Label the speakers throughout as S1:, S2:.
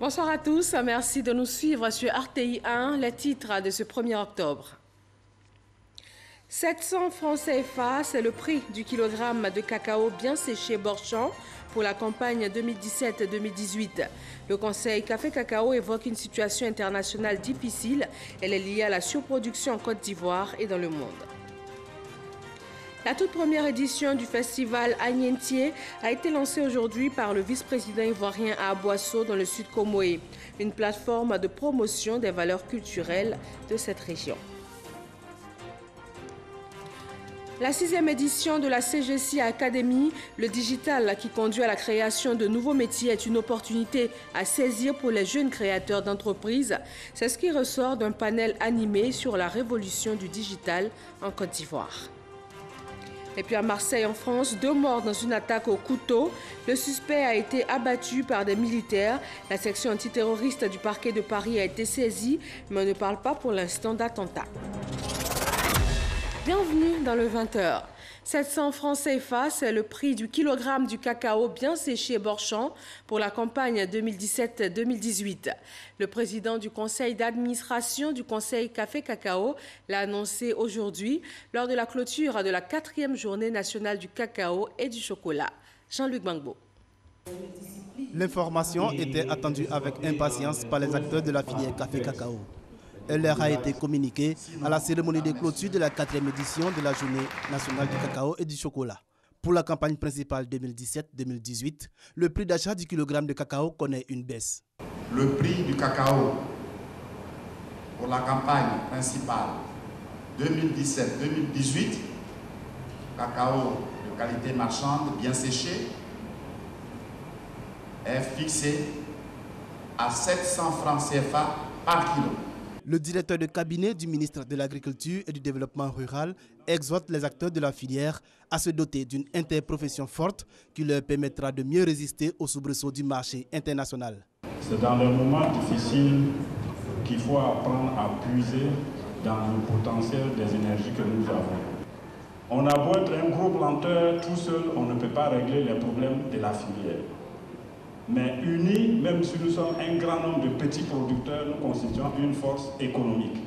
S1: Bonsoir à tous, merci de nous suivre sur RTI 1, les titres de ce 1er octobre. 700 francs CFA, c'est le prix du kilogramme de cacao bien séché Borchamp pour la campagne 2017-2018. Le Conseil Café Cacao évoque une situation internationale difficile. Elle est liée à la surproduction en Côte d'Ivoire et dans le monde. La toute première édition du festival Agnentier a été lancée aujourd'hui par le vice-président ivoirien à Aboisseau dans le sud Comoé, une plateforme de promotion des valeurs culturelles de cette région. La 6e édition de la CGC Academy, le digital qui conduit à la création de nouveaux métiers est une opportunité à saisir pour les jeunes créateurs d'entreprises. C'est ce qui ressort d'un panel animé sur la révolution du digital en Côte d'Ivoire. Et puis à Marseille, en France, 2 morts dans une attaque au couteau. Le suspect a été abattu par des militaires. La section antiterroriste du parquet de Paris a été saisie, mais on ne parle pas pour l'instant d'attentat. Bienvenue dans le 20h. 700 francs CFA, c'est le prix du kilogramme du cacao bien séché Borchamp pour la campagne 2017-2018. Le président du conseil d'administration du Conseil Café Cacao l'a annoncé aujourd'hui lors de la clôture de la 4e journée nationale du cacao et du chocolat. Jean-Luc Bangbo.
S2: L'information était attendue avec impatience par les acteurs de la filière Café Cacao. Elle leur a été communiquée à la cérémonie de clôture de la 4e édition de la Journée nationale du cacao et du chocolat. Pour la campagne principale 2017-2018, le prix d'achat du kilogramme de cacao connaît une baisse.
S3: Le prix du cacao pour la campagne principale 2017-2018, cacao de qualité marchande bien séché, est fixé à 700 francs CFA par kilo.
S2: Le directeur de cabinet du ministre de l'Agriculture et du Développement rural exhorte les acteurs de la filière à se doter d'une interprofession forte qui leur permettra de mieux résister aux soubresauts du marché international.
S4: C'est dans les moments difficiles qu'il faut apprendre à puiser dans le potentiel des énergies que nous avons. On a beau être un gros planteur, tout seul, on ne peut pas régler les problèmes de la filière. Mais unis, même si nous sommes un grand nombre de petits producteurs, nous constituons une force économique.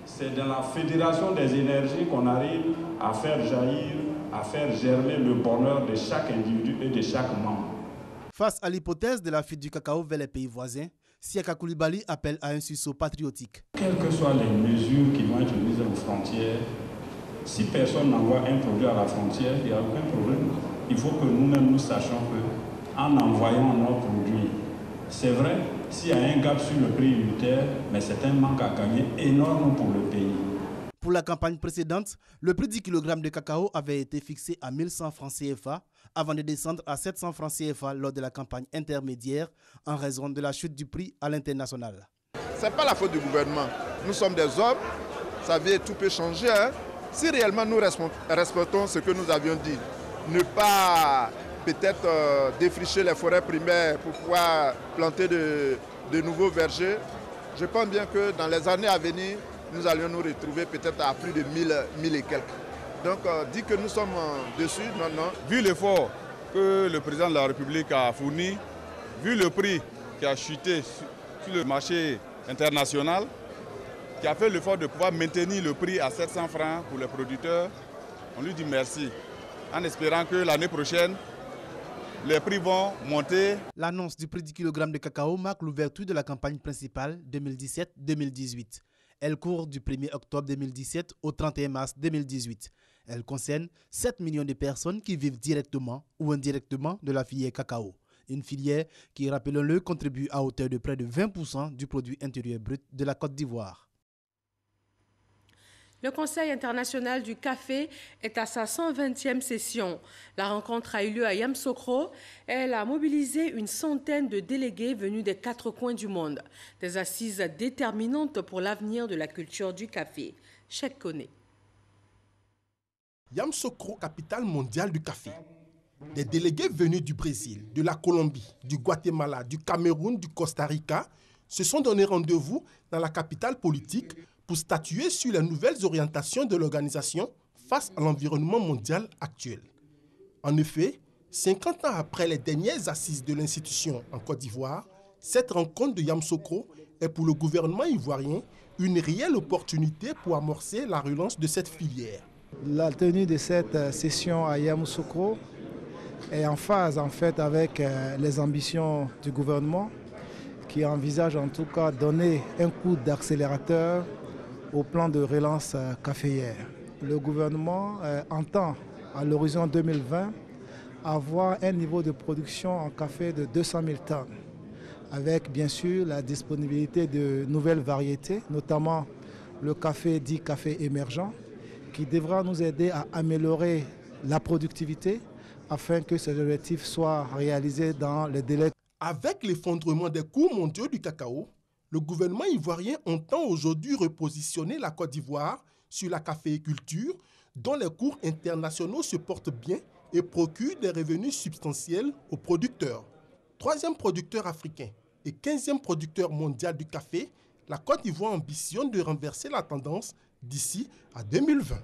S4: C'est dans la fédération des énergies qu'on arrive à faire jaillir, à faire germer le bonheur de chaque individu et de chaque membre.
S2: Face à l'hypothèse de la fuite du cacao vers les pays voisins, Siaka Koulibaly appelle à un sursaut patriotique.
S4: Quelles que soient les mesures qui vont être mises aux frontières, si personne n'envoie un produit à la frontière, il n'y a aucun problème. Il faut que nous-mêmes nous sachions que en envoyant nos produits. C'est vrai, s'il y a un gap sur le prix unitaire, mais c'est un manque à gagner énorme pour le pays.
S2: Pour la campagne précédente, le prix du kilogramme de cacao avait été fixé à 1100 francs CFA avant de descendre à 700 francs CFA lors de la campagne intermédiaire en raison de la chute du prix à l'international.
S5: Ce n'est pas la faute du gouvernement. Nous sommes des hommes, ça veut dire tout peut changer. Hein? Si réellement nous respectons ce que nous avions dit, ne pas peut-être défricher les forêts primaires pour pouvoir planter de nouveaux vergers. Je pense bien que dans les années à venir, nous allions nous retrouver peut-être à plus de 1000 et quelques. Donc, dire que nous sommes dessus, non.
S6: Vu l'effort que le président de la République a fourni, vu le prix qui a chuté sur le marché international, qui a fait l'effort de pouvoir maintenir le prix à 700 francs pour les producteurs, on lui dit merci, en espérant que l'année prochaine, les prix vont monter.
S2: L'annonce du prix du kilogramme de cacao marque l'ouverture de la campagne principale 2017-2018. Elle court du 1er octobre 2017 au 31 mars 2018. Elle concerne 7 millions de personnes qui vivent directement ou indirectement de la filière cacao. Une filière qui, rappelons-le, contribue à hauteur de près de 20% du produit intérieur brut de la Côte d'Ivoire.
S1: Le Conseil international du café est à sa 120e session. La rencontre a eu lieu à Yamoussoukro. Elle a mobilisé une centaine de délégués venus des 4 coins du monde. Des assises déterminantes pour l'avenir de la culture du café. Cheikh Koné.
S7: Yamoussoukro, capitale mondiale du café. Des délégués venus du Brésil, de la Colombie, du Guatemala, du Cameroun, du Costa Rica se sont donné rendez-vous dans la capitale politique pour statuer sur les nouvelles orientations de l'organisation face à l'environnement mondial actuel. En effet, 50 ans après les dernières assises de l'institution en Côte d'Ivoire, Cette rencontre de Yamoussoukro est pour le gouvernement ivoirien une réelle opportunité pour amorcer la relance de cette filière.
S8: La tenue de cette session à Yamoussoukro est en phase avec les ambitions du gouvernement qui envisage en tout cas donner un coup d'accélérateur au plan de relance caféière. Le gouvernement entend à l'horizon 2020 avoir un niveau de production en café de 200 000 tonnes, avec bien sûr la disponibilité de nouvelles variétés, notamment le café dit café émergent, qui devra nous aider à améliorer la productivité afin que ces objectifs soient réalisés dans les délais.
S7: Avec l'effondrement des cours mondiaux du cacao, le gouvernement ivoirien entend aujourd'hui repositionner la Côte d'Ivoire sur la caféiculture, dont les cours internationaux se portent bien et procurent des revenus substantiels aux producteurs. Troisième producteur africain et 15e producteur mondial du café, la Côte d'Ivoire ambitionne de renverser la tendance d'ici à 2020.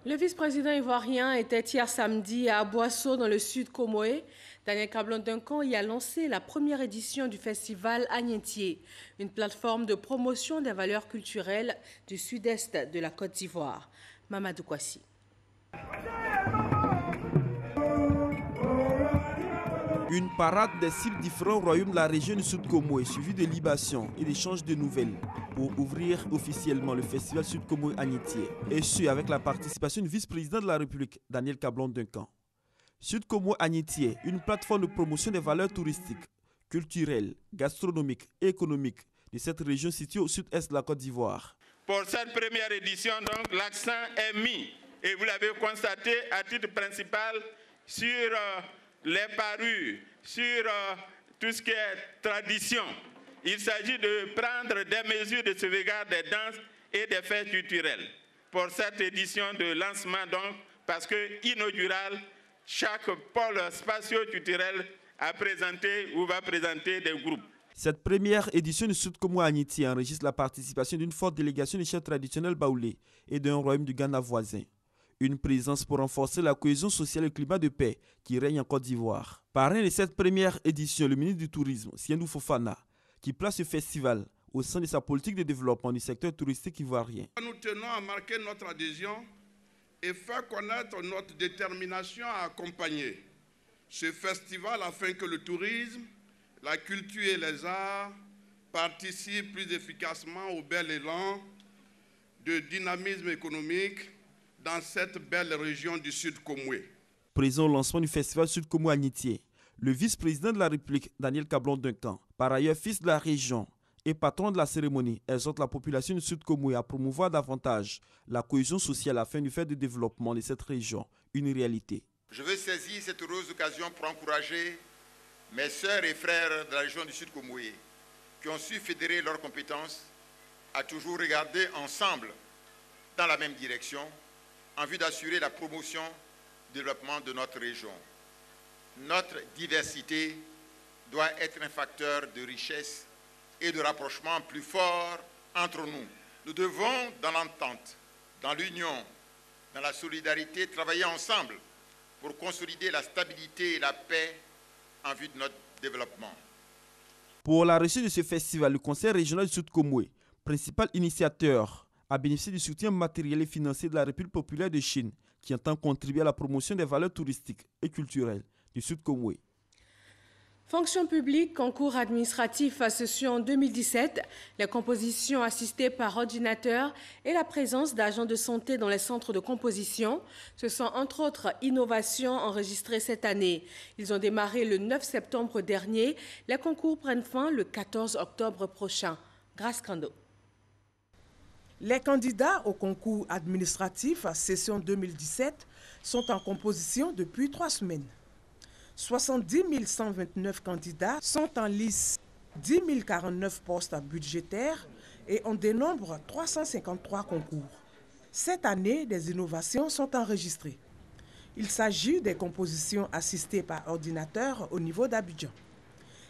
S1: Le vice-président ivoirien était hier samedi à Boisseau dans le sud Comoé. Daniel Cablon-Duncan y a lancé la première édition du festival Agnetier, une plateforme de promotion des valeurs culturelles du sud-est de la Côte d'Ivoire. Mamadou Kwasi.
S9: Une parade des 6 différents royaumes de la région du Sud Comoé, suivie de libations et d'échanges de nouvelles pour ouvrir officiellement le festival Sud Comoé Agnetier, et ce avec la participation du vice-président de la République, Daniel Cablon-Duncan. Sud Comoé Agnetier, une plateforme de promotion des valeurs touristiques, culturelles, gastronomiques et économiques de cette région située au sud-est de la Côte d'Ivoire.
S10: Pour cette première édition, donc, l'accent est mis, et vous l'avez constaté à titre principal, sur les parures, sur tout ce qui est tradition. Il s'agit de prendre des mesures de sauvegarde des danses et des fêtes culturelles. Pour cette édition de lancement, donc, parce que inaugural, chaque pôle spatio-culturel a présenté ou va présenter des groupes.
S9: Cette première édition du Sud Comoé Agnetier enregistre la participation d'une forte délégation des chefs traditionnels baoulés et d'un royaume du Ghana voisin. Une présence pour renforcer la cohésion sociale et le climat de paix qui règne en Côte d'Ivoire. Parrain de cette première édition, le ministre du Tourisme, Siendou Fofana, qui place ce festival au sein de sa politique de développement du secteur touristique ivoirien.
S11: Nous tenons à marquer notre adhésion et faire connaître notre détermination à accompagner ce festival afin que le tourisme, la culture et les arts participent plus efficacement au bel élan de dynamisme économique dans cette belle région du Sud Comoé.
S9: Présent au lancement du festival Sud Comoé Agnetier, le vice-président de la République, Daniel Cablon-Duncan, par ailleurs fils de la région et patron de la cérémonie, exhorte la population du Sud Comoé à promouvoir davantage la cohésion sociale afin de faire du développement de cette région une réalité.
S12: Je veux saisir cette heureuse occasion pour encourager mes sœurs et frères de la région du Sud Comoé qui ont su fédérer leurs compétences à toujours regarder ensemble dans la même direction en vue d'assurer la promotion du développement de notre région. Notre diversité doit être un facteur de richesse et de rapprochement plus fort entre nous. Nous devons, dans l'entente, dans l'union, dans la solidarité, travailler ensemble pour consolider la stabilité et la paix en vue de notre développement.
S9: Pour la réussite de ce festival, le Conseil régional du Sud Comoé, principal initiateur, a bénéficié du soutien matériel et financier de la République populaire de Chine, qui entend contribuer à la promotion des valeurs touristiques et culturelles du Sud Comoé.
S1: Fonction publique, concours administratif à session 2017, les compositions assistées par ordinateur et la présence d'agents de santé dans les centres de composition. Ce sont entre autres innovations enregistrées cette année. Ils ont démarré le 9 septembre dernier. Les concours prennent fin le 14 octobre prochain. Grâce Kando.
S13: Les candidats au concours administratif à session 2017 sont en composition depuis 3 semaines. 70 129 candidats sont en lice, 10 049 postes budgétaires et on dénombre 353 concours. Cette année, des innovations sont enregistrées. Il s'agit des compositions assistées par ordinateur au niveau d'Abidjan.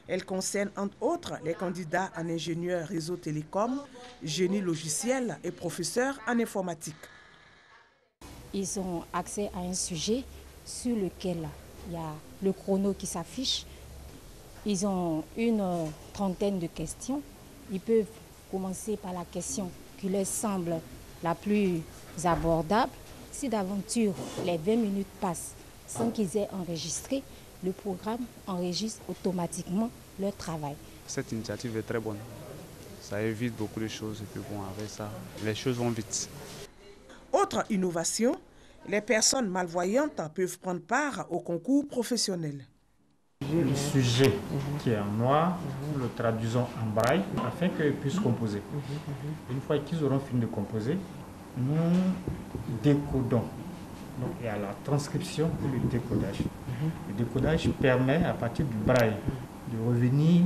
S13: Elles concernent entre autres les candidats en ingénieur réseau télécom, génie logiciel et professeurs en informatique.
S14: Ils ont accès à un sujet sur lequel il y a le chrono qui s'affiche. Ils ont une trentaine de questions. Ils peuvent commencer par la question qui leur semble la plus abordable. Si d'aventure les 20 minutes passent sans qu'ils aient enregistré, le programme enregistre automatiquement leur travail.
S15: Cette initiative est très bonne. Ça évite beaucoup de choses et puis bon, avec ça, les choses vont vite.
S13: Autre innovation, les personnes malvoyantes peuvent prendre part au concours professionnel.
S16: Le sujet qui est en noir, nous le traduisons en braille afin qu'ils puissent composer. Une fois qu'ils auront fini de composer, nous décodons. Donc il y a la transcription et le décodage. Le décodage permet à partir du braille de revenir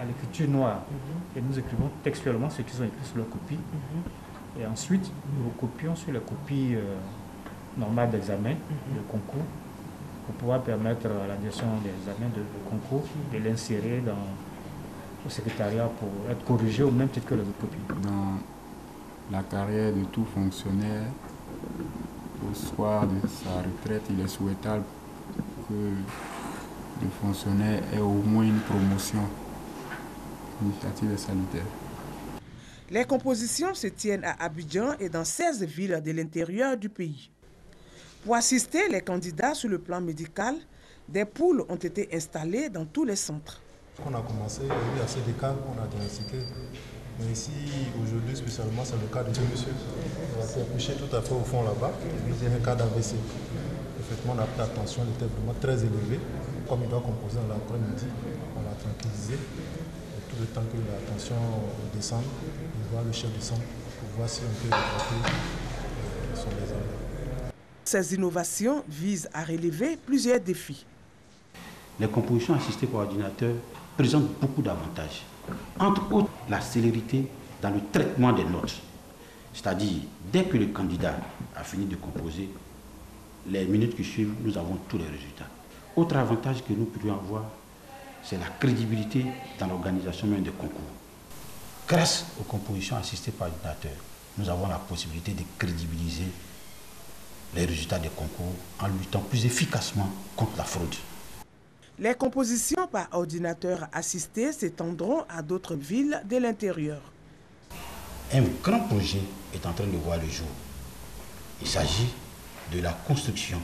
S16: à l'écriture noire. Et nous écrivons textuellement ce qu'ils ont écrit sur leur copie. Et ensuite, nous recopions sur les copies normales d'examen, de concours, pour pouvoir permettre à la direction des examens de concours de l'insérer au secrétariat pour être corrigé au même titre que les autres copies.
S17: Dans la carrière de tout fonctionnaire, au soir de sa retraite, il est souhaitable que le fonctionnaire ait au moins une promotion. L'initiative est salutaire.
S13: Les compositions se tiennent à Abidjan et dans 16 villes de l'intérieur du pays. Pour assister les candidats sur le plan médical, des poules ont été installées dans tous les centres.
S18: On a commencé, il y a eu assez de cas, on a diagnostiqué. Mais ici, aujourd'hui spécialement, c'est le cas de ce monsieur. Il a été accouché tout à fait au fond là-bas. C'est un cas d'AVC. Effectivement, la tension était vraiment très élevée. Comme il doit composer dans l'après-midi, on l'a tranquillisé. Et tout le temps que la tension descend, il voit le chef de centre pour voir si on peut rattraper son désordre.
S13: Ces innovations visent à relever plusieurs défis.
S19: Les compositions assistées par ordinateur présentent beaucoup d'avantages. Entre autres, la célérité dans le traitement des notes. C'est-à-dire, dès que le candidat a fini de composer, les minutes qui suivent, nous avons tous les résultats. Autre avantage que nous pourrions avoir, c'est la crédibilité dans l'organisation même des concours. Grâce aux compositions assistées par ordinateur, nous avons la possibilité de crédibiliser les résultats des concours en luttant plus efficacement contre la fraude.
S13: Les compositions par ordinateur assisté s'étendront à d'autres villes de l'intérieur.
S19: Un grand projet est en train de voir le jour. Il s'agit de la construction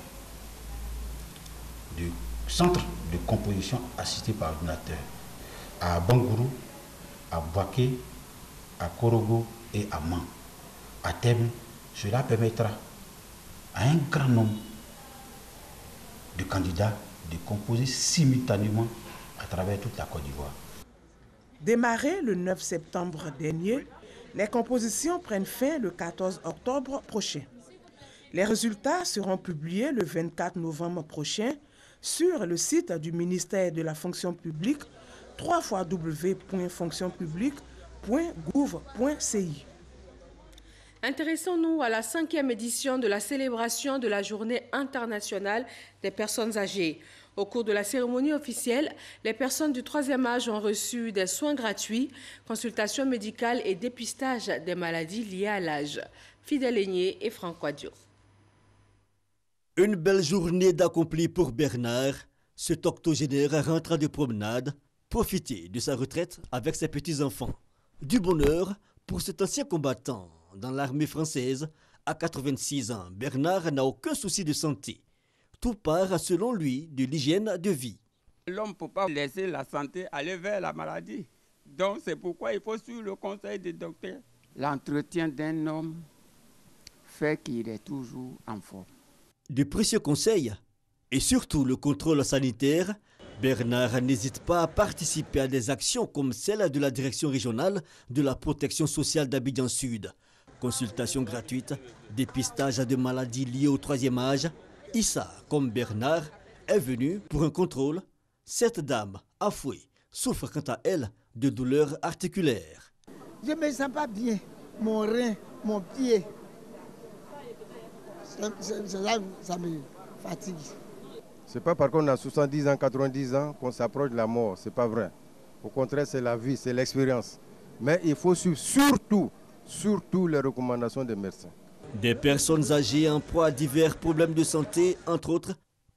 S19: du centre de composition assisté par ordinateur à Bangourou, à Boaké, à Korogo et à Man. À terme, cela permettra à un grand nombre de candidats de composer simultanément à travers toute la Côte d'Ivoire.
S13: Démarré le 9 septembre dernier, les compositions prennent fin le 14 octobre prochain. Les résultats seront publiés le 24 novembre prochain sur le site du ministère de la fonction publique www.fonctionpublique.gouv.ci.
S1: Intéressons-nous à la 5e édition de la célébration de la Journée internationale des personnes âgées. Au cours de la cérémonie officielle, les personnes du 3e âge ont reçu des soins gratuits, consultations médicales et dépistage des maladies liées à l'âge. Fidèle Aigné et Franck Wadio.
S20: Une belle journée d'accompli pour Bernard. Cet octogénaire rentre de promenade, profiter de sa retraite avec ses petits-enfants. Du bonheur pour cet ancien combattant. Dans l'armée française, à 86 ans, Bernard n'a aucun souci de santé. Tout part, selon lui, de l'hygiène de vie.
S21: L'homme ne peut pas laisser la santé aller vers la maladie. Donc c'est pourquoi il faut suivre le conseil des docteurs. L'entretien d'un homme fait qu'il est toujours en forme.
S20: De précieux conseils et surtout le contrôle sanitaire, Bernard n'hésite pas à participer à des actions comme celle de la direction régionale de la protection sociale d'Abidjan Sud. Consultation gratuite, dépistage de maladies liées au 3e âge. Issa, comme Bernard, est venue pour un contrôle. Cette dame, afouée, souffre quant à elle de douleurs articulaires.
S22: Je ne me sens pas bien, mon rein, mon pied. Ça me fatigue.
S23: Ce n'est pas parce qu'on a 70 ans, 90 ans qu'on s'approche de la mort, ce n'est pas vrai. Au contraire, c'est la vie, c'est l'expérience. Mais il faut suivre surtout les recommandations des médecins.
S20: Des personnes âgées en proie à divers problèmes de santé, entre autres,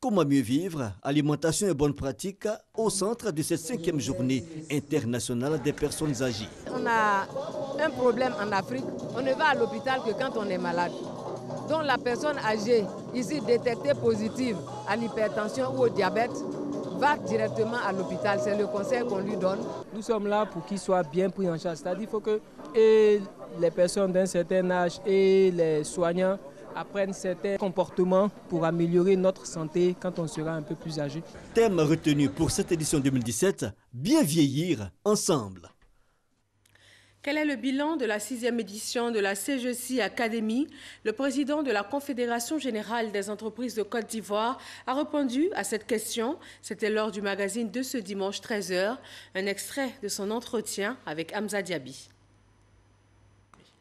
S20: Comment mieux vivre? Alimentation et bonnes pratiques au centre de cette 5e journée internationale des personnes âgées.
S3: On a un problème en Afrique. On ne va à l'hôpital que quand on est malade. Donc la personne âgée, ici détectée positive à l'hypertension ou au diabète, va directement à l'hôpital. C'est le conseil qu'on lui donne.
S4: Nous sommes là pour qu'il soit bien pris en charge. C'est-à-dire qu'il faut que et les personnes d'un certain âge et les soignants apprennent certains comportements pour améliorer notre santé quand on sera un peu plus âgé.
S20: Thème retenu pour cette édition 2017, bien vieillir ensemble.
S1: Quel est le bilan de la 6e édition de la CGC Academy? Le président de la Confédération générale des entreprises de Côte d'Ivoire a répondu à cette question. C'était lors du magazine de ce dimanche 13h. Un extrait de son entretien avec Hamza Diaby.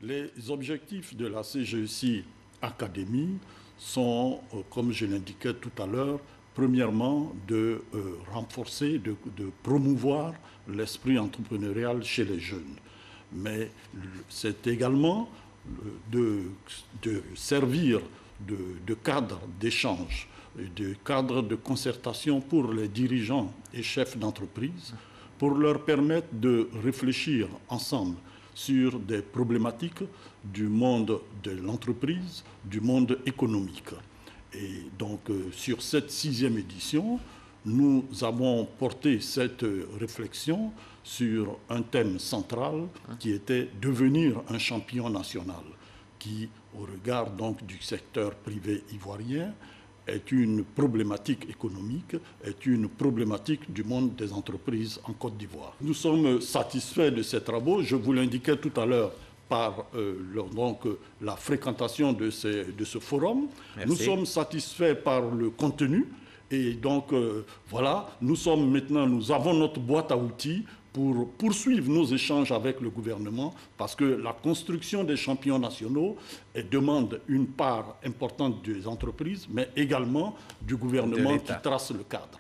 S5: Les objectifs de la CGC Academy sont, comme je l'indiquais tout à l'heure, premièrement de renforcer, de promouvoir l'esprit entrepreneurial chez les jeunes. Mais c'est également de servir de cadre d'échange, de cadre de concertation pour les dirigeants et chefs d'entreprise, pour leur permettre de réfléchir ensemble sur des problématiques du monde de l'entreprise, du monde économique. Et donc, sur cette 6e édition, nous avons porté cette réflexion sur un thème central qui était devenir un champion national, qui, au regard donc du secteur privé ivoirien, est une problématique économique, est une problématique du monde des entreprises en Côte d'Ivoire. Nous sommes satisfaits de ces travaux. Je vous l'indiquais tout à l'heure par la fréquentation de ce forum. Merci. Nous sommes satisfaits par le contenu. Et donc, voilà, nous avons notre boîte à outils pour poursuivre nos échanges avec le gouvernement, parce que la construction des champions nationaux demande une part importante des entreprises, mais également du gouvernement qui trace le cadre.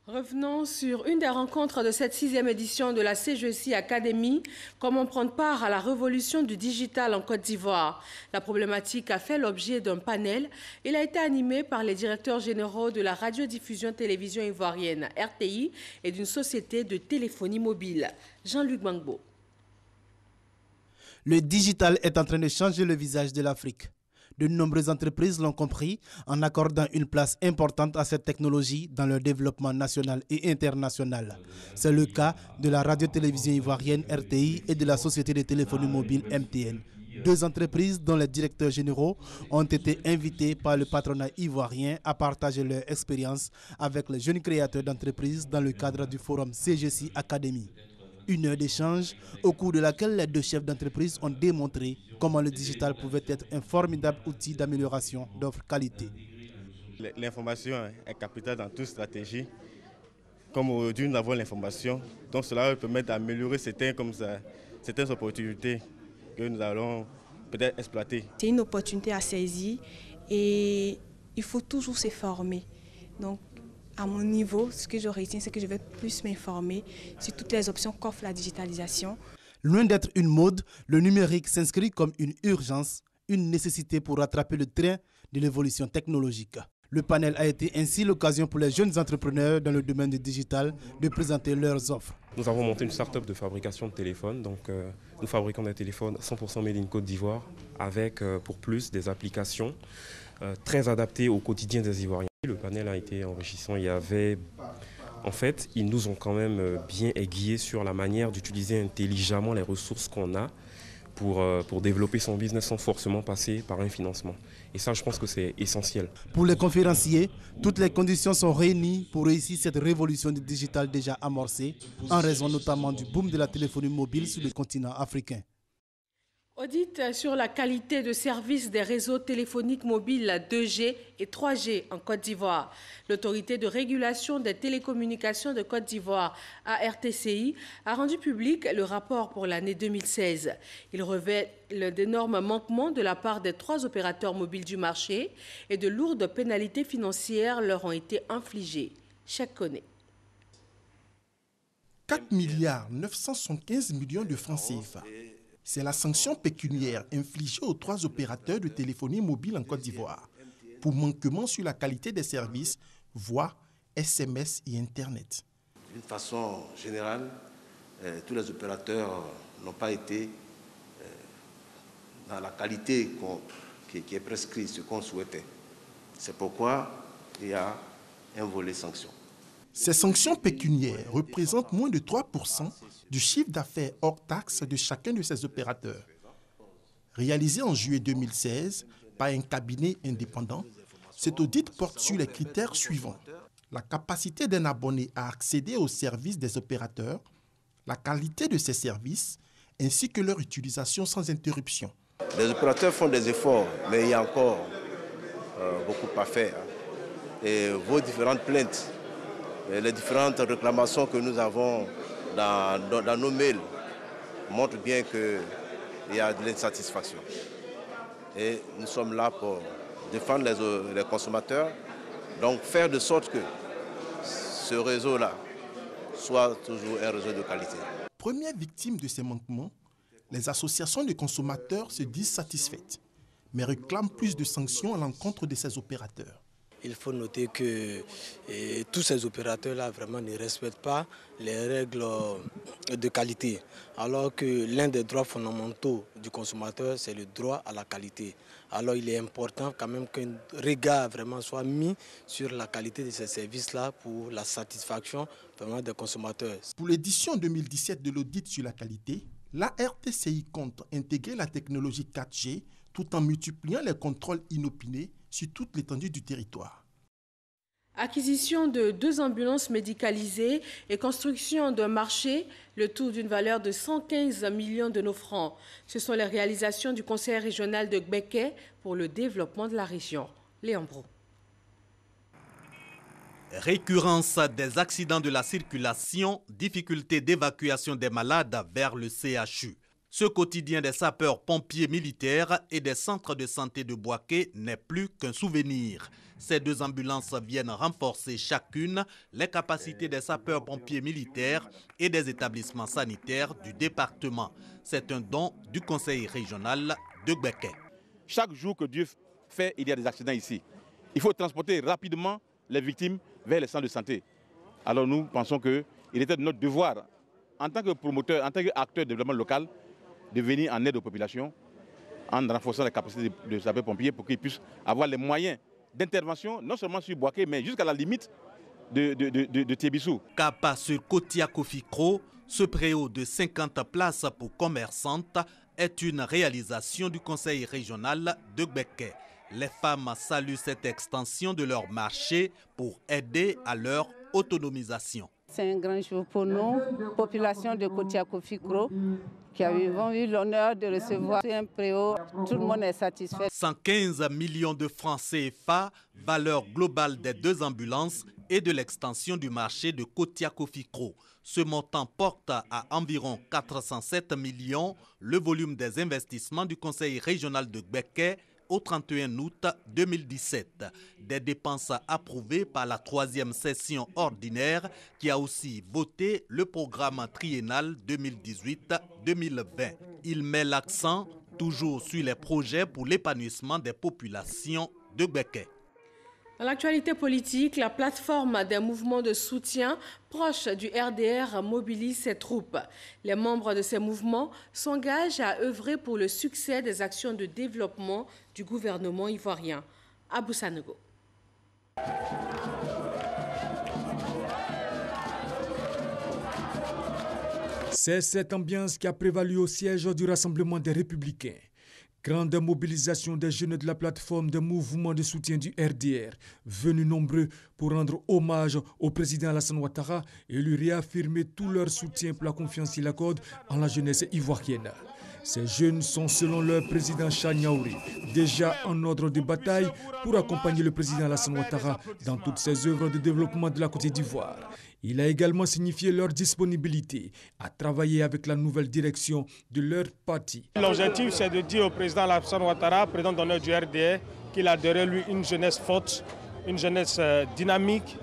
S1: Revenons sur une des rencontres de cette 6e édition de la CGC Academy, comment prendre part à la révolution du digital en Côte d'Ivoire. La problématique a fait l'objet d'un panel. Il a été animé par les directeurs généraux de la radiodiffusion-télévision ivoirienne, RTI, et d'une société de téléphonie mobile. Jean-Luc Bangbo.
S2: Le digital est en train de changer le visage de l'Afrique. De nombreuses entreprises l'ont compris en accordant une place importante à cette technologie dans leur développement national et international. C'est le cas de la radio-télévision ivoirienne RTI et de la société de téléphonie mobile MTN. Deux entreprises dont les directeurs généraux ont été invités par le patronat ivoirien à partager leur expérience avec les jeunes créateurs d'entreprises dans le cadre du forum CGC Academy. Une heure d'échange au cours de laquelle les deux chefs d'entreprise ont démontré comment le digital pouvait être un formidable outil d'amélioration d'offres qualité.
S24: L'information est capitale dans toute stratégie. Comme aujourd'hui nous avons l'information, donc cela va permettre d'améliorer certaines opportunités que nous allons peut-être exploiter.
S25: C'est une opportunité à saisir et il faut toujours se former. Donc, à mon niveau, ce que je retiens, c'est que je vais plus m'informer sur toutes les options qu'offre la digitalisation.
S2: Loin d'être une mode, le numérique s'inscrit comme une urgence, une nécessité pour rattraper le train de l'évolution technologique. Le panel a été ainsi l'occasion pour les jeunes entrepreneurs dans le domaine du digital de présenter leurs offres.
S26: Nous avons monté une start-up de fabrication de téléphones. Donc, nous fabriquons des téléphones 100% made in Côte d'Ivoire avec, pour plus, des applications très adaptées au quotidien des Ivoiriens. Le panel a été enrichissant. Ils nous ont quand même bien aiguillés sur la manière d'utiliser intelligemment les ressources qu'on a pour développer son business sans forcément passer par un financement. Et ça, je pense que c'est essentiel.
S2: Pour les conférenciers, toutes les conditions sont réunies pour réussir cette révolution du digital déjà amorcée, en raison notamment du boom de la téléphonie mobile sur le continent africain.
S1: Audit sur la qualité de service des réseaux téléphoniques mobiles 2G et 3G en Côte d'Ivoire. L'autorité de régulation des télécommunications de Côte d'Ivoire, ARTCI, a rendu public le rapport pour l'année 2016. Il révèle d'énormes manquements de la part des 3 opérateurs mobiles du marché et de lourdes pénalités financières leur ont été infligées. Chaque connaît.
S7: 4 milliards 975 millions de francs CFA. C'est la sanction pécuniaire infligée aux 3 opérateurs de téléphonie mobile en Côte d'Ivoire. pour manquement sur la qualité des services, voire SMS et Internet.
S6: D'une façon générale, tous les opérateurs n'ont pas été dans la qualité qui est prescrite, ce qu'on souhaitait. C'est pourquoi il y a un volet sanctions.
S7: Ces sanctions pécuniaires représentent moins de 3% du chiffre d'affaires hors taxe de chacun de ces opérateurs. Réalisé en juillet 2016 par un cabinet indépendant, cet audit porte sur les critères suivants: la capacité d'un abonné à accéder aux services des opérateurs, la qualité de ces services, ainsi que leur utilisation sans interruption.
S6: Les opérateurs font des efforts, mais il y a encore beaucoup à faire. Et vos différentes plaintes, les différentes réclamations que nous avons dans nos mails montrent bien qu'il y a de l'insatisfaction. Et nous sommes là pour défendre les consommateurs, donc faire de sorte que ce réseau-là soit toujours un réseau de qualité.
S7: Première victime de ces manquements, les associations de consommateurs se disent satisfaites, mais réclament plus de sanctions à l'encontre de ces opérateurs.
S8: Il faut noter que tous ces opérateurs-là vraiment ne respectent pas les règles de qualité, alors que l'un des droits fondamentaux du consommateur, c'est le droit à la qualité. Alors il est important quand même qu'un regard vraiment soit mis sur la qualité de ces services-là pour la satisfaction vraiment des consommateurs.
S7: Pour l'édition 2017 de l'audit sur la qualité, la RTCI compte intégrer la technologie 4G tout en multipliant les contrôles inopinés sur toute l'étendue du territoire.
S1: Acquisition de 2 ambulances médicalisées et construction d'un marché, le tout d'une valeur de 115 millions de nos francs. Ce sont les réalisations du Conseil régional de Gbeke pour le développement de la région. Léon Bro.
S9: Récurrence des accidents de la circulation, difficulté d'évacuation des malades vers le CHU. Ce quotidien des sapeurs-pompiers militaires et des centres de santé de Bouaké n'est plus qu'un souvenir. Ces 2 ambulances viennent renforcer chacune les capacités des sapeurs-pompiers militaires et des établissements sanitaires du département. C'est un don du conseil régional de Gbeke.
S10: Chaque jour que Dieu fait, il y a des accidents ici. Il faut transporter rapidement les victimes vers les centres de santé. Alors nous pensons qu'il était de notre devoir, en tant que promoteur, en tant qu'acteur de développement local, de venir en aide aux populations en renforçant les capacités de sapeurs-pompiers pour qu'ils puissent avoir les moyens d'intervention, non seulement sur Bouaké, mais jusqu'à la limite de Tébissou.
S9: Capa sur Kotia Kofikro, ce préau de 50 places pour commerçantes est une réalisation du conseil régional de Gbeke. Les femmes saluent cette extension de leur marché pour aider à leur autonomisation.
S11: C'est un grand jour pour nous, population de Kotia Kofikro, qui avons eu l'honneur de recevoir un préau. Tout le monde est satisfait.
S9: 115 millions de francs CFA, valeur globale des 2 ambulances et de l'extension du marché de Kotia Kofikro. Ce montant porte à environ 407 millions le volume des investissements du Conseil régional de Gbeke au 31 août 2017. Des dépenses approuvées par la 3e session ordinaire qui a aussi voté le programme triennal 2018-2020. Il met l'accent toujours sur les projets pour l'épanouissement des populations de Gbeke.
S1: Dans l'actualité politique, la plateforme des mouvements de soutien proches du RDR mobilise ses troupes. Les membres de ces mouvements s'engagent à œuvrer pour le succès des actions de développement du gouvernement ivoirien. Abou Sanogo.
S12: C'est cette ambiance qui a prévalu au siège du Rassemblement des Républicains. Grande mobilisation des jeunes de la plateforme des mouvements de soutien du RDR, venus nombreux pour rendre hommage au président Alassane Ouattara et lui réaffirmer tout leur soutien pour la confiance qu'il accorde en la jeunesse ivoirienne. Ces jeunes sont, selon leur président Chagnaouri, déjà en ordre de bataille pour accompagner le président Alassane Ouattara dans toutes ses œuvres de développement de la Côte d'Ivoire. Il a également signifié leur disponibilité à travailler avec la nouvelle direction de leur parti.
S27: L'objectif, c'est de dire au président Alassane Ouattara, président d'honneur du RDR, qu'il a derrière lui une jeunesse forte, une jeunesse dynamique,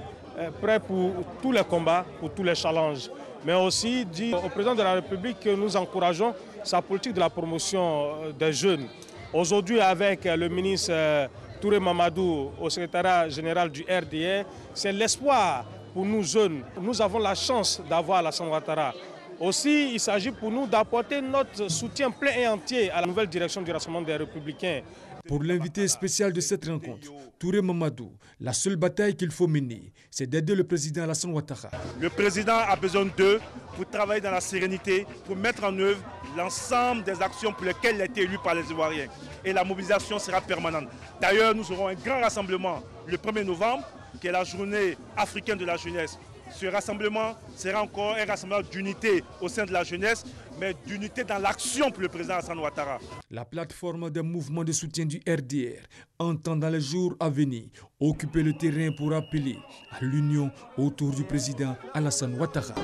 S27: prête pour tous les combats, pour tous les challenges. Mais aussi dire au président de la République que nous encourageons sa politique de la promotion des jeunes. Aujourd'hui, avec le ministre Touré Mamadou au secrétariat général du RDR, c'est l'espoir pour nous jeunes. Nous avons la chance d'avoir Alassane Ouattara. Aussi, il s'agit pour nous d'apporter notre soutien plein et entier à la nouvelle direction du Rassemblement des Républicains.
S12: Pour l'invité spécial de cette rencontre, Touré Mamadou, la seule bataille qu'il faut mener, c'est d'aider le président Alassane Ouattara.
S13: Le président a besoin d'eux pour travailler dans la sérénité, pour mettre en œuvre l'ensemble des actions pour lesquelles il a été élu par les Ivoiriens. Et la mobilisation sera permanente. D'ailleurs, nous aurons un grand rassemblement le 1er novembre, qui est la journée africaine de la jeunesse. Ce rassemblement sera encore un rassemblement d'unité au sein de la jeunesse, mais d'unité dans l'action pour le président Alassane Ouattara.
S12: La plateforme des mouvements de soutien du RDR entend dans les jours à venir occuper le terrain pour appeler à l'union autour du président Alassane Ouattara.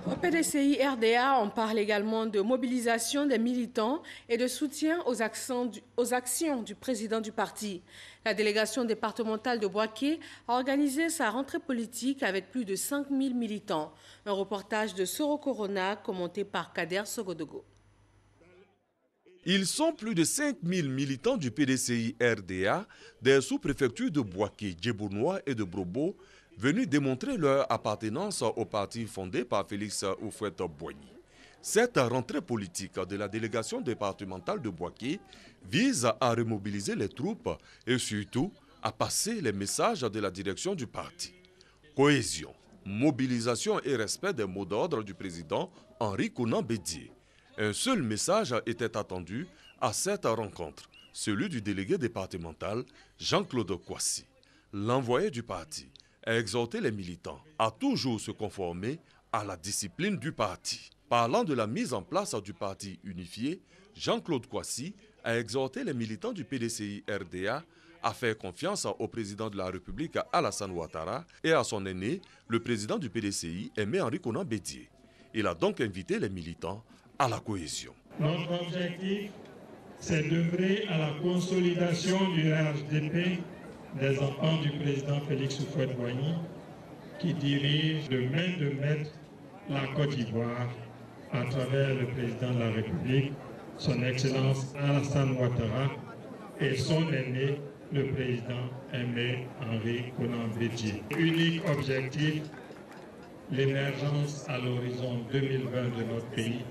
S1: Au PDCI RDA, on parle également de mobilisation des militants et de soutien aux actions du président du parti. La délégation départementale de Bouaké a organisé sa rentrée politique avec plus de 5000 militants. Un reportage de Soro Corona commenté par Kader Sogodogo.
S14: Ils sont plus de 5000 militants du PDCI RDA, des sous-préfectures de Bouaké, Djebounois et de Brobo, venus démontrer leur appartenance au parti fondé par Félix Houphouët-Boigny. Cette rentrée politique de la délégation départementale de Bouaké vise à remobiliser les troupes et surtout à passer les messages de la direction du parti. Cohésion, mobilisation et respect des mots d'ordre du président Henri Konan Bédié. Un seul message était attendu à cette rencontre, celui du délégué départemental Jean-Claude Kouassi. L'envoyé du parti a exhorté les militants à toujours se conformer à la discipline du parti. Parlant de la mise en place du parti unifié, Jean-Claude Kouassi a exhorté les militants du PDCI RDA à faire confiance au président de la République Alassane Ouattara et à son aîné, le président du PDCI, Aimé Henri Konan Bédié. Il a donc invité les militants à la cohésion.
S15: Notre objectif, c'est d'œuvrer à la consolidation du RHDP des enfants du président Félix Houphouët-Boigny qui dirige de main de maître la Côte d'Ivoire à travers le président de la République, son Excellence Alassane Ouattara et son aîné, le président Aimé Henri Konan Bédié. Unique objectif, l'émergence à l'horizon 2020 de notre pays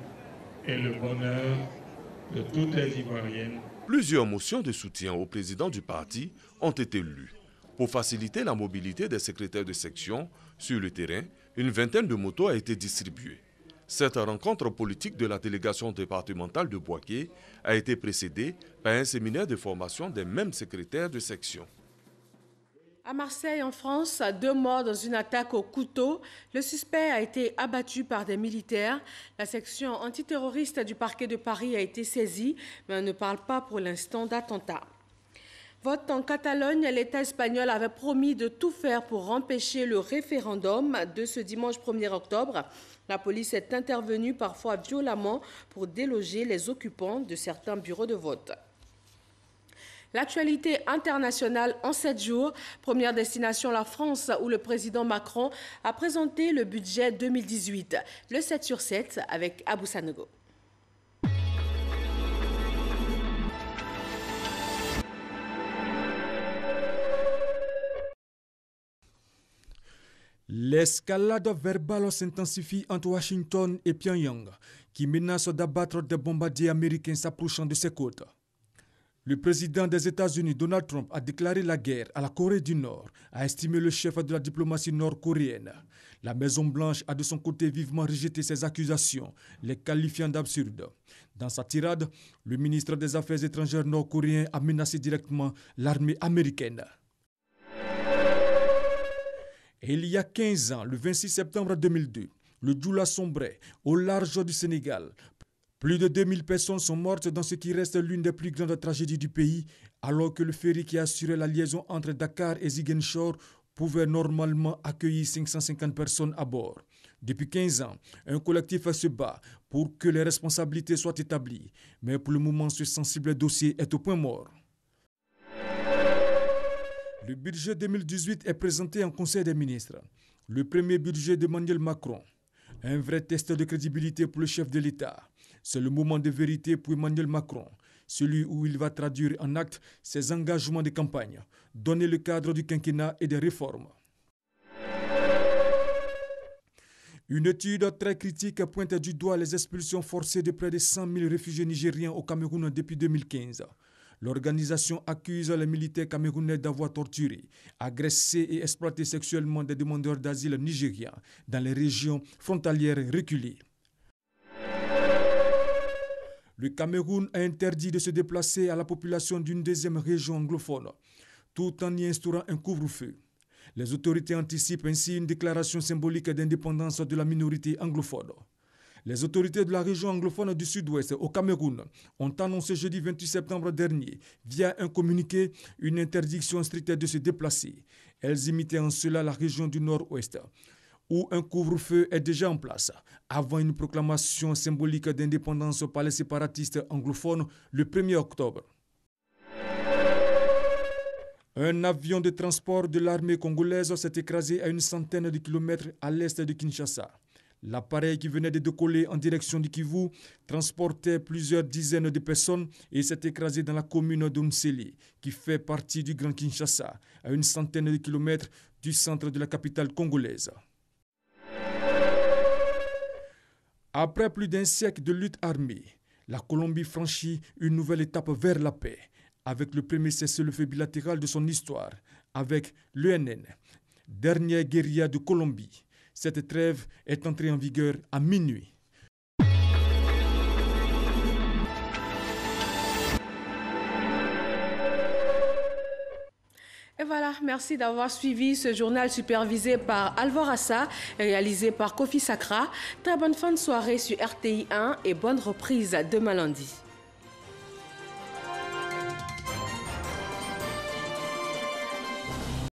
S15: et le bonheur de toutes les Ivoiriennes.
S14: Plusieurs motions de soutien au président du parti ont été lues. Pour faciliter la mobilité des secrétaires de section sur le terrain, une vingtaine de motos a été distribuée. Cette rencontre politique de la délégation départementale de Bouaké a été précédée par un séminaire de formation des mêmes secrétaires de section.
S1: À Marseille, en France, 2 morts dans une attaque au couteau. Le suspect a été abattu par des militaires. La section antiterroriste du parquet de Paris a été saisie, mais on ne parle pas pour l'instant d'attentat. Vote en Catalogne, l'État espagnol avait promis de tout faire pour empêcher le référendum de ce dimanche 1er octobre. La police est intervenue parfois violemment pour déloger les occupants de certains bureaux de vote. L'actualité internationale en 7 jours. Première destination, la France, où le président Macron a présenté le budget 2018. Le 7/7 avec Abou Sanogo.
S12: L'escalade verbale s'intensifie entre Washington et Pyongyang, qui menace d'abattre des bombardiers américains s'approchant de ses côtes. Le président des États-Unis, Donald Trump, a déclaré la guerre à la Corée du Nord, a estimé le chef de la diplomatie nord-coréenne. La Maison-Blanche a de son côté vivement rejeté ces accusations, les qualifiant d'absurdes. Dans sa tirade, le ministre des Affaires étrangères nord-coréen a menacé directement l'armée américaine. Et il y a 15 ans, le 26 septembre 2002, le Djoula sombrait au large du Sénégal. Plus de 2000 personnes sont mortes dans ce qui reste l'une des plus grandes tragédies du pays, alors que le ferry qui assurait la liaison entre Dakar et Ziguinchor pouvait normalement accueillir 550 personnes à bord. Depuis 15 ans, un collectif se bat pour que les responsabilités soient établies. Mais pour le moment, ce sensible dossier est au point mort. Le budget 2018 est présenté en Conseil des ministres. Le premier budget d'Emmanuel Macron. Un vrai test de crédibilité pour le chef de l'État. C'est le moment de vérité pour Emmanuel Macron, celui où il va traduire en actes ses engagements de campagne, donner le cadre du quinquennat et des réformes. Une étude très critique pointe du doigt les expulsions forcées de près de 100 000 réfugiés nigériens au Cameroun depuis 2015. L'organisation accuse les militaires camerounais d'avoir torturé, agressé et exploité sexuellement des demandeurs d'asile nigériens dans les régions frontalières reculées. Le Cameroun a interdit de se déplacer à la population d'une deuxième région anglophone, tout en y instaurant un couvre-feu. Les autorités anticipent ainsi une déclaration symbolique d'indépendance de la minorité anglophone. Les autorités de la région anglophone du Sud-Ouest au Cameroun ont annoncé jeudi 28 septembre dernier, via un communiqué, une interdiction stricte de se déplacer. Elles imitaient en cela la région du Nord-Ouest, où un couvre-feu est déjà en place, avant une proclamation symbolique d'indépendance par les séparatistes anglophones le 1er octobre. Un avion de transport de l'armée congolaise s'est écrasé à une centaine de kilomètres à l'est de Kinshasa. L'appareil qui venait de décoller en direction du Kivu transportait plusieurs dizaines de personnes et s'est écrasé dans la commune d'Unseli, qui fait partie du Grand Kinshasa, à une centaine de kilomètres du centre de la capitale congolaise. Après plus d'un siècle de lutte armée, la Colombie franchit une nouvelle étape vers la paix, avec le premier cessez-le-feu bilatéral de son histoire, avec l'UNN, dernière guérilla de Colombie. Cette trêve est entrée en vigueur à minuit.
S1: Et voilà, merci d'avoir suivi ce journal supervisé par Alvor Assa et réalisé par Kofi Sakra. Très bonne fin de soirée sur RTI 1 et bonne reprise demain lundi.